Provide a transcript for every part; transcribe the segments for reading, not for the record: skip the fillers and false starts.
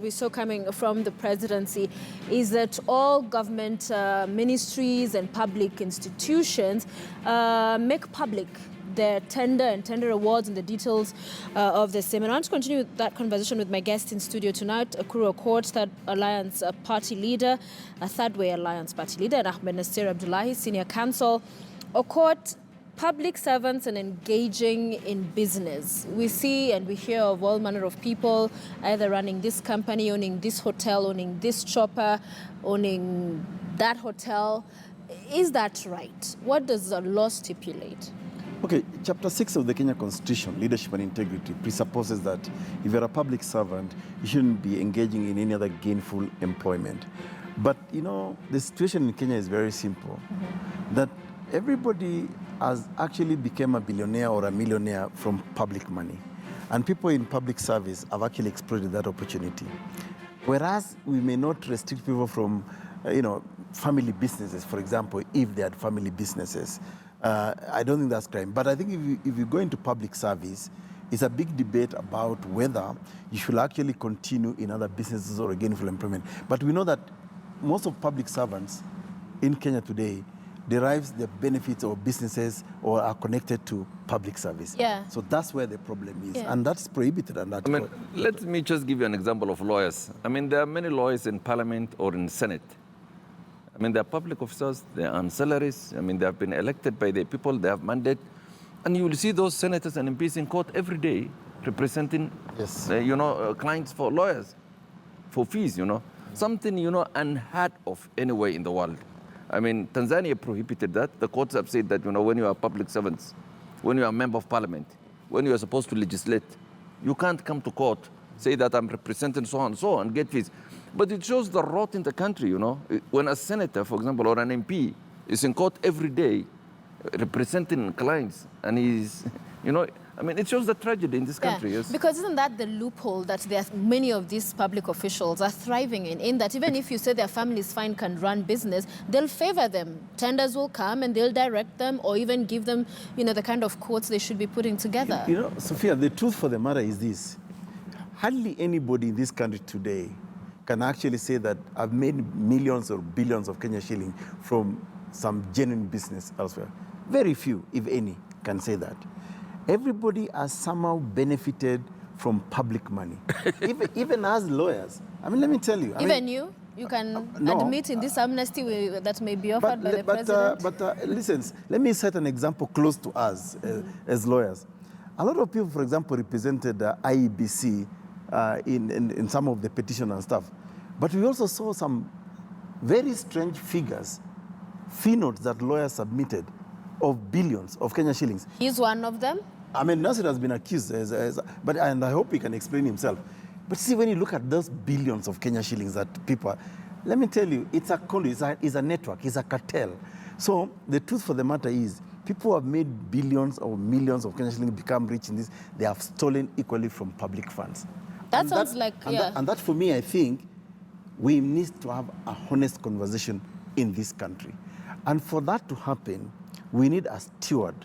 we saw coming from the presidency is that all government ministries and public institutions make public their tender and tender awards and the details of the same. And I want to continue that conversation with my guest in studio tonight, Akuru Accord, Third Alliance Party Leader, Third Way Alliance Party Leader, and Ahmed Nasir Abdullahi, Senior Counsel. Accord, public servants and engaging in business. We see and we hear of all manner of people either running this company, owning this hotel, owning this chopper, owning that hotel. Is that right? What does the law stipulate? Okay, Chapter 6 of the Kenya Constitution, Leadership and Integrity, presupposes that if you're a public servant, you shouldn't be engaging in any other gainful employment. But, you know, the situation in Kenya is very simple, that everybody has actually become a billionaire or a millionaire from public money. And people in public service have actually exploited that opportunity. Whereas we may not restrict people from, family businesses, for example, if they had family businesses. I don't think that's crime. But I think if you go into public service, it's a big debate about whether you should actually continue in other businesses or gainful employment. But we know that most of public servants in Kenya today derives their benefits or businesses or are connected to public service. Yeah. So that's where the problem is. Yeah. And that's prohibited. And that's let me just give you an example of lawyers. There are many lawyers in parliament or in Senate. They're public officers, they earn salaries. They have been elected by the people, they have mandate. And you will see those senators and MPs in court every day representing, clients for lawyers, for fees, Something, unheard of anywhere in the world. Tanzania prohibited that. The courts have said that, when you are public servants, when you are a member of parliament, when you are supposed to legislate, you can't come to court, say that I'm representing so and so and get fees. But it shows the rot in the country, When a senator, for example, or an MP is in court every day representing clients and he's, it shows the tragedy in this country. Yes. Because isn't that the loophole that many of these public officials are thriving in that even if you say their family is fine, can run business, they'll favor them. Tenders will come and they'll direct them or even give them, the kind of quotes they should be putting together. Sophia, the truth for the matter is this. Hardly anybody in this country today can actually say that I've made millions or billions of Kenya shilling from some genuine business elsewhere. Very few, if any, can say that. Everybody has somehow benefited from public money, even as lawyers. Let me tell you. Even you can admit in this amnesty that may be offered by the president. Listen, let me set an example close to us as lawyers. A lot of people, for example, represented IEBC in some of the petition and stuff. But we also saw some very strange figures, fee notes that lawyers submitted of billions of Kenya shillings. He's one of them? Nasir has been accused, and I hope he can explain himself. But see, when you look at those billions of Kenya shillings that people, let me tell you, it's a network, it's a cartel. So the truth for the matter is, people who have made billions or millions of Kenya shillings become rich in this, they have stolen equally from public funds. And that for me, I think, we need to have a honest conversation in this country. And for that to happen, we need a steward,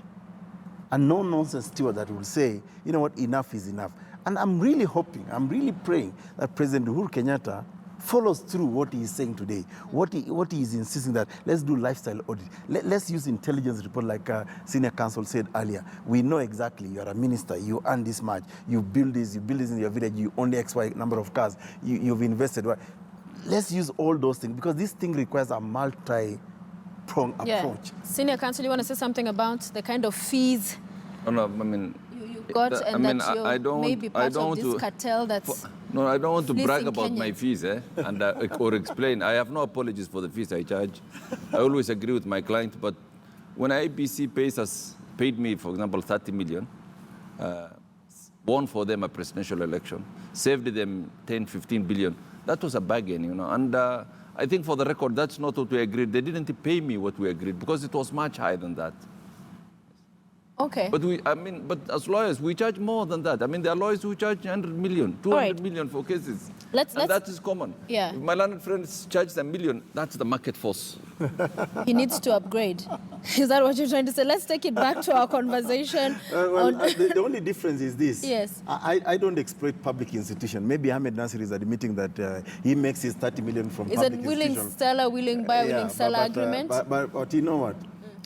a no-nonsense steward that will say, you know what, enough is enough. And I'm really hoping, I'm really praying that President Uhuru Kenyatta follows through what he is saying today, what he is insisting that let's do lifestyle audit. Let's use intelligence report like Senior Counsel said earlier. We know exactly you're a minister, you earn this much, you build this in your village, you own XY number of cars, you've invested. Let's use all those things because this thing requires a multi-pronged approach. Senior Counsel, you want to say something about the kind of fees you got maybe part of this cartel that's... No, I don't want to brag about my fees and or explain. I have no apologies for the fees I charge. I always agree with my client, but when IBC paid me, for example, 30 million, won for them a presidential election, saved them 10, 15 billion, that was a bargain, and I think for the record, that's not what we agreed. They didn't pay me what we agreed because it was much higher than that. Okay. But as lawyers, we charge more than that. I mean, there are lawyers who charge 100 million, 200 million for cases. That is common. Yeah. If my learned friends charge $1 million, that's the market force. He needs to upgrade. Is that what you're trying to say? Let's take it back to our conversation. The only difference is this. Yes. I don't exploit public institution. Maybe Ahmed Nasir is admitting that he makes his 30 million from public institutions. Is it willing seller, willing buyer, willing seller agreement? But you know what?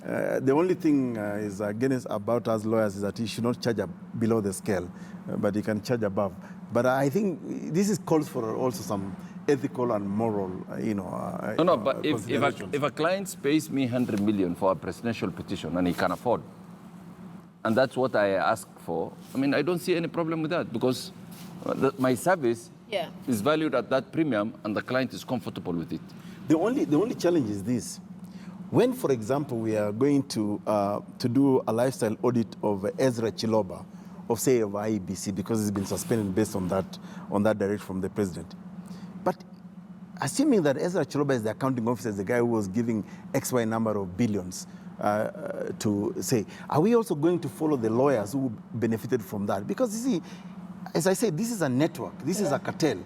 The only thing is against about us lawyers is that he should not charge below the scale, but he can charge above. But I think this is calls for also some ethical and moral, But if a client pays me 100 million for a presidential petition and he can afford, and that's what I ask for, I mean, I don't see any problem with that because my service is valued at that premium and the client is comfortable with it. The only challenge is this. When, for example, we are going to do a lifestyle audit of Ezra Chiloba, of say of IEBC, because it's been suspended based on that direction from the president. But assuming that Ezra Chiloba is the accounting officer, the guy who was giving XY number of billions to say, are we also going to follow the lawyers who benefited from that? Because you see, as I said, this is a network, this is a cartel.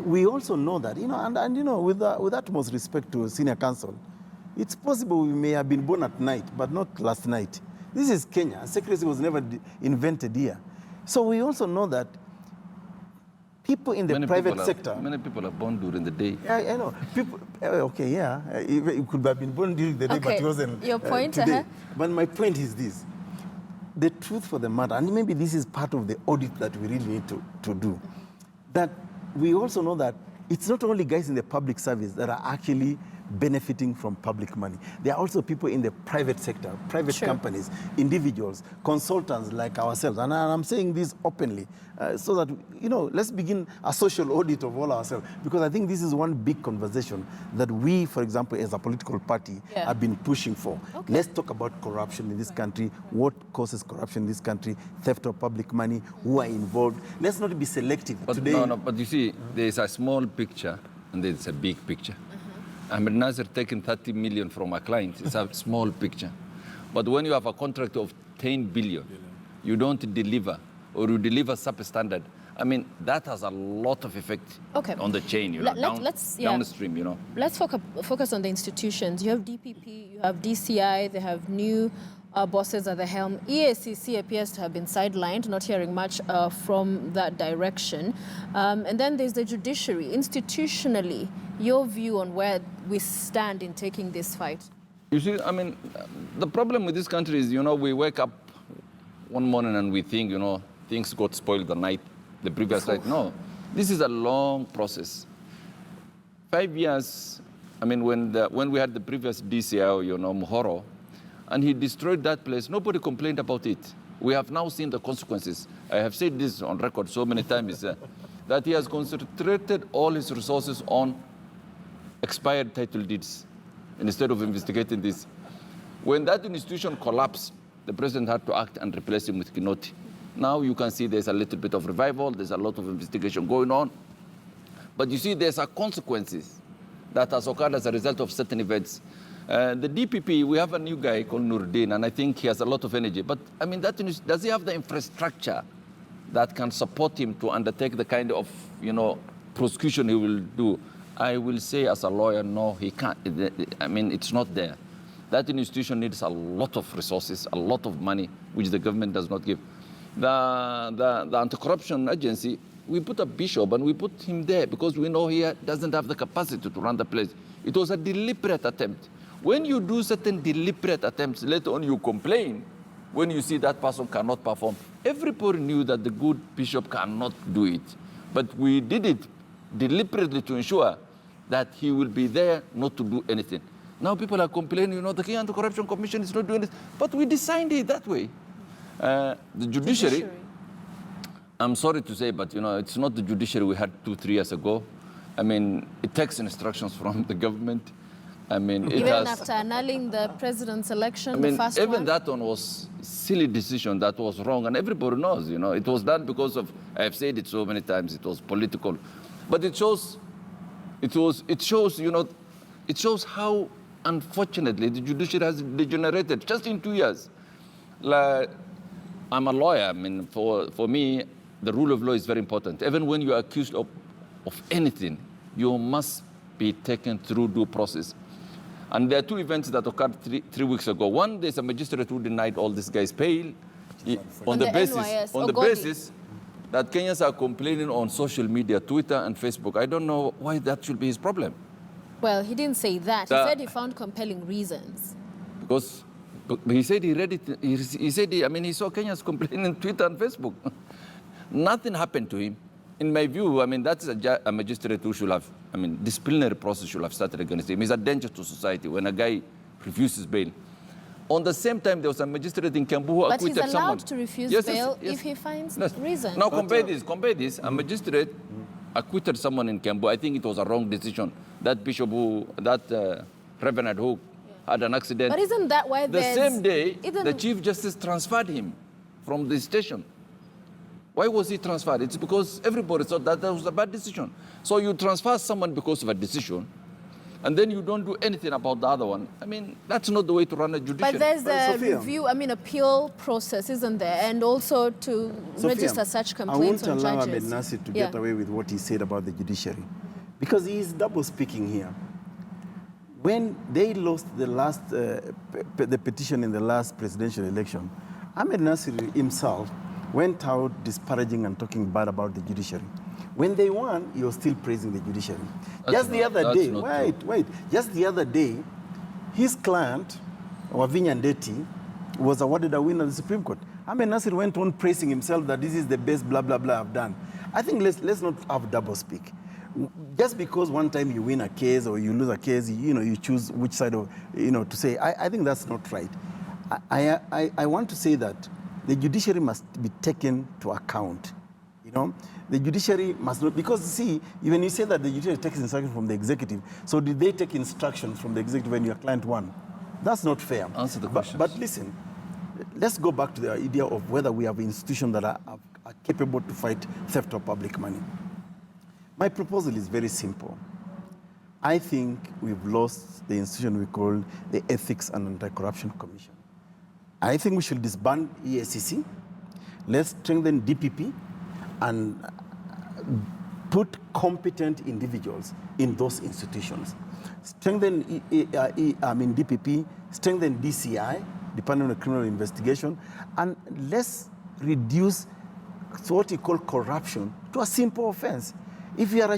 We also know that, with utmost respect to senior counsel, it's possible we may have been born at night, but not last night. This is Kenya. Secrecy was never invented here. So we also know that people in the private sector... Many people are born during the day. Yeah, I know. People, okay, yeah. It could have been born during the day, but it wasn't your point, today. But my point is this. The truth for the matter, and maybe this is part of the audit that we really need to do, that we also know that it's not only guys in the public service that are actually benefiting from public money. There are also people in the private sector, private companies, individuals, consultants like ourselves. And I'm saying this openly so that, let's begin a social audit of all ourselves. Because I think this is one big conversation that we, for example, as a political party, have been pushing for. Okay. Let's talk about corruption in this country, what causes corruption in this country, theft of public money, who are involved. Let's not be selective. But today. But you see, there's a small picture and there's a big picture. Ahmed Nasir taking 30 million from a client, it's a small picture. But when you have a contract of 10 billion, you don't deliver, or you deliver substandard, I mean, that has a lot of effect on the chain, downstream, Let's focus on the institutions. You have DPP, you have DCI, they have new bosses at the helm. EACC appears to have been sidelined, not hearing much from that direction. And then there's the judiciary. Institutionally, your view on where we stand in taking this fight? You see, I mean, the problem with this country is, we wake up one morning and we think, things got spoiled the previous night. No, this is a long process. 5 years, I mean, when we had the previous DCI, Muhoro, and he destroyed that place, nobody complained about it. We have now seen the consequences. I have said this on record so many times, that he has concentrated all his resources on expired title deeds instead of investigating this. When that institution collapsed, the president had to act and replace him with Kinoti. Now you can see there's a little bit of revival, there's a lot of investigation going on. But you see, there's a consequences that has occurred as a result of certain events. The DPP, we have a new guy called Nurdin, and I think he has a lot of energy. But, I mean, does he have the infrastructure that can support him to undertake the kind of, prosecution he will do? I will say as a lawyer, no, he can't. I mean, it's not there. That institution needs a lot of resources, a lot of money, which the government does not give. The anti-corruption agency, we put a bishop and we put him there because we know he doesn't have the capacity to run the place. It was a deliberate attempt. When you do certain deliberate attempts, later on you complain when you see that person cannot perform. Everybody knew that the good bishop cannot do it. But we did it deliberately to ensure that he will be there not to do anything. Now people are complaining, the Kenya Anti-Corruption Commission is not doing this. But we designed it that way. The judiciary, I'm sorry to say, but it's not the judiciary we had 2-3 years ago. I mean, it takes instructions from the government. I mean, even after annulling the president's election, the first one? Even that one was a silly decision that was wrong, and everybody knows, it was done because of, I've said it so many times, it was political. But it shows how, unfortunately, the judiciary has degenerated just in 2 years. Like, I'm a lawyer. I mean, for me, the rule of law is very important. Even when you are accused of anything, you must be taken through due process. And there are two events that occurred three weeks ago. One, there's a magistrate who denied all these guys bail on the basis that Kenyans are complaining on social media, Twitter and Facebook. I don't know why that should be his problem. Well, he didn't say that. He said he found compelling reasons. Because he said he read it. He said, he saw Kenyans complaining on Twitter and Facebook. Nothing happened to him. In my view, that's a magistrate who should have, disciplinary process should have started against him. He's a danger to society when a guy refuses bail. On the same time, there was a magistrate in Kiambu who acquitted someone. But he's allowed to refuse bail if he finds reason. Now compare this. A magistrate acquitted someone in Kiambu. I think it was a wrong decision. That bishop Reverend who had an accident. But isn't that why the same day, the Chief Justice transferred him from the station? Why was he transferred? It's because everybody thought that was a bad decision. So you transfer someone because of a decision, and then you don't do anything about the other one. That's not the way to run a judiciary. But there's a review, appeal process, isn't there? And also to register such complaints on judges. I won't allow Ahmed Nasir to get away with what he said about the judiciary, because he is double speaking here. When they lost the petition in the last presidential election, Ahmed Nasir himself went out disparaging and talking bad about the judiciary. When they won, he was still praising the judiciary. Just the other day, his client, Wavinya Ndeti, was awarded a win at the Supreme Court. Ahmed Nasir went on praising himself that this is the best blah, blah, blah I've done. I think let's not have double speak. Just because one time you win a case or you lose a case, you choose which side of, to say. I think that's not right. I want to say that the judiciary must be taken to account. The judiciary must not, because see, when you say that the judiciary takes instruction from the executive, so did they take instructions from the executive when your client won? That's not fair. Answer the question. But listen, let's go back to the idea of whether we have institutions that are capable to fight theft of public money. My proposal is very simple. I think we've lost the institution we call the Ethics and Anti-Corruption Commission. I think we should disband EACC. Let's strengthen DPP and put competent individuals in those institutions. Strengthen DPP, strengthen DCI, Department of Criminal Investigation, and let's reduce what you call corruption to a simple offense. If you are a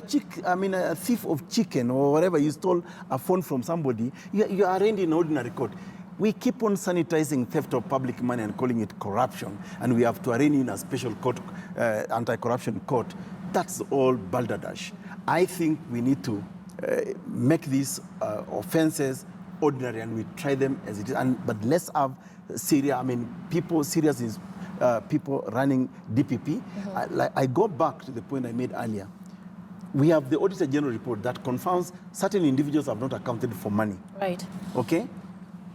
thief of chicken or whatever, you stole a phone from somebody, you are arraigned in ordinary court. We keep on sanitizing theft of public money and calling it corruption, and we have to arraign in a special court, anti-corruption court. That's all balderdash. I think we need to make these offenses ordinary, and we try them as it is. But let's have serious people running DPP. I go back to the point I made earlier. We have the Auditor General report that confirms certain individuals have not accounted for money. Right. Okay?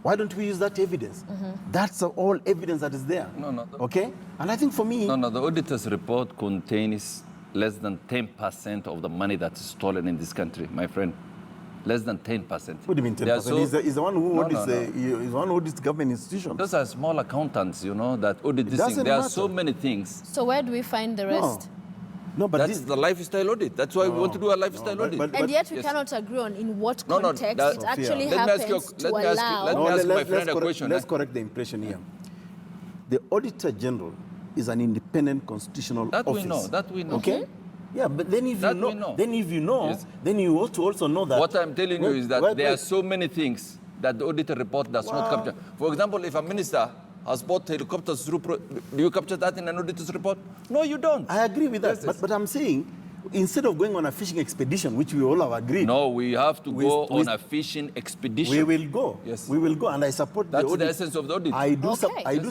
Why don't we use that evidence? That's all evidence that is there. No. Okay? And I think for me... No, the auditor's report contains less than 10% of the money that's stolen in this country, my friend. Less than 10%. What do you mean 10%? He's the one who he's one who audits government institutions. Those are small accountants, that audit this thing. There are so many things. So where do we find the rest? No, but that's the lifestyle audit. That's why we want to do a lifestyle audit. And yet we cannot agree on in what context it actually happens to allow... Let me ask my friend a question. Let's correct the impression here. The Auditor General is an independent constitutional office. That we know. Okay? Yeah, but then if you know, then you ought to also know that... What I'm telling you is that there are so many things that the auditor report does not capture. For example, if a minister has bought helicopters through... Do you capture that in an auditor's report? No, you don't. I agree with that. But I'm saying, instead of going on a fishing expedition, which we all have agreed... No, we have to go on a fishing expedition. We will go. Yes. We will go, and I support the audit. That's the essence of the audit. I do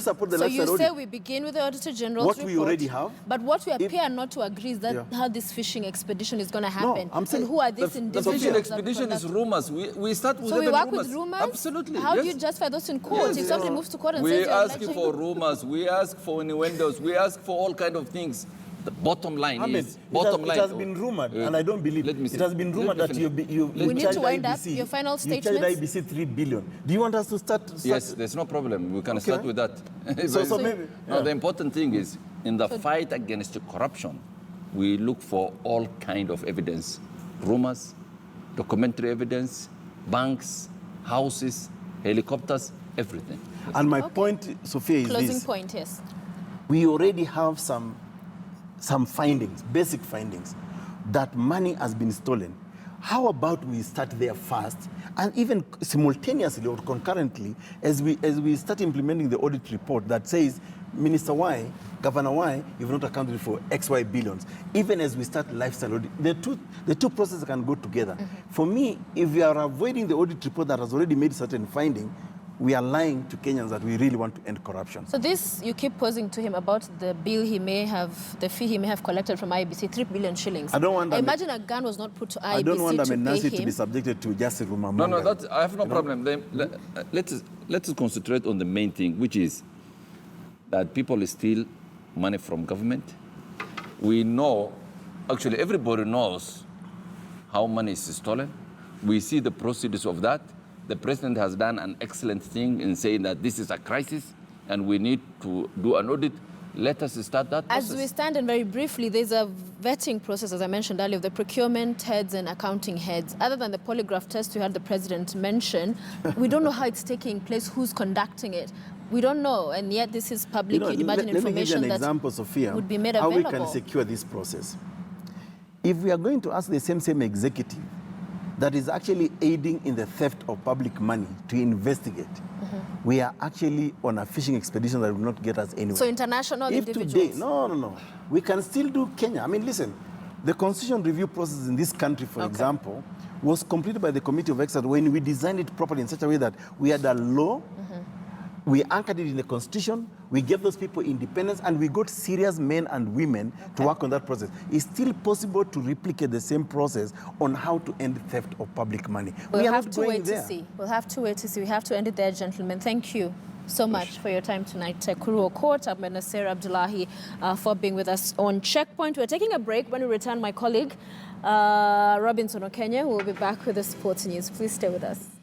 support the lifestyle audit. So you say we begin with the Auditor General's report. What we already have. But what we appear not to agree is that how this fishing expedition is going to happen. No, I'm saying... And who are these individuals? The fishing expedition is rumors. We start with So we work with rumors? Absolutely. How do you justify those in court? If somebody moves to court and says... We ask for rumors. We ask for innuendos. We ask for all kinds of things. The bottom line Ahmed, is, bottom line. It has been rumored, and I don't believe let me it see. has been rumored that you We need charged to wind up IBC. your final You statements. charged IBC 3 billion. Do you want us to start? Yes, there's no problem. We can start with that. So maybe. No, the important thing is, in the fight against corruption, we look for all kind of evidence. Rumors, documentary evidence, banks, houses, helicopters, everything. And my point, Sophia, is Closing this. point, yes. We already have some findings, basic findings, that money has been stolen. How about we start there first, and even simultaneously or concurrently, as we start implementing the audit report that says, Minister Y, Governor Y, you've not accounted for XY billions. Even as we start lifestyle audit, the two processes can go together. For me, if we are avoiding the audit report that has already made certain finding, we are lying to Kenyans that we really want to end corruption. So this, you keep posing to him about the bill he may have, the fee he may have collected from IBC, 3 billion shillings. I don't want I imagine a gun was not put to IBC I don't want to to be subjected to just a rumor. No, I have no problem. Let's concentrate on the main thing, which is that people steal money from government. We know, actually everybody knows how money is stolen. We see the proceeds of that. The president has done an excellent thing in saying that this is a crisis and we need to do an audit. Let us start that process. As we stand, and very briefly, there's a vetting process, as I mentioned earlier, of the procurement heads and accounting heads. Other than the polygraph test we had the president mention, we don't know how it's taking place, who's conducting it. We don't know, and yet this is public, you'd imagine, let me give you information an that example, Sophia, would be made how available. we can secure this process. If we are going to ask the same executive that is actually aiding in the theft of public money to investigate, we are actually on a fishing expedition that will not get us anywhere. So international If individuals? today, no, we can still do Kenya. I mean, listen, the constitution review process in this country, for example, was completed by the Committee of Experts when we designed it properly in such a way that we had a law, we anchored it in the constitution, we gave those people independence, and we got serious men and women to work on that process. It's still possible to replicate the same process on how to end theft of public money. We'll have to wait to see. We'll have to wait to see. We have to end it there, gentlemen. Thank you so much for your time tonight. Kuru Okot, Ahmed Nasser Abdullahi, for being with us on Checkpoint. We're taking a break. When we return, my colleague, Robinson Okenya, will be back with the sports news. Please stay with us.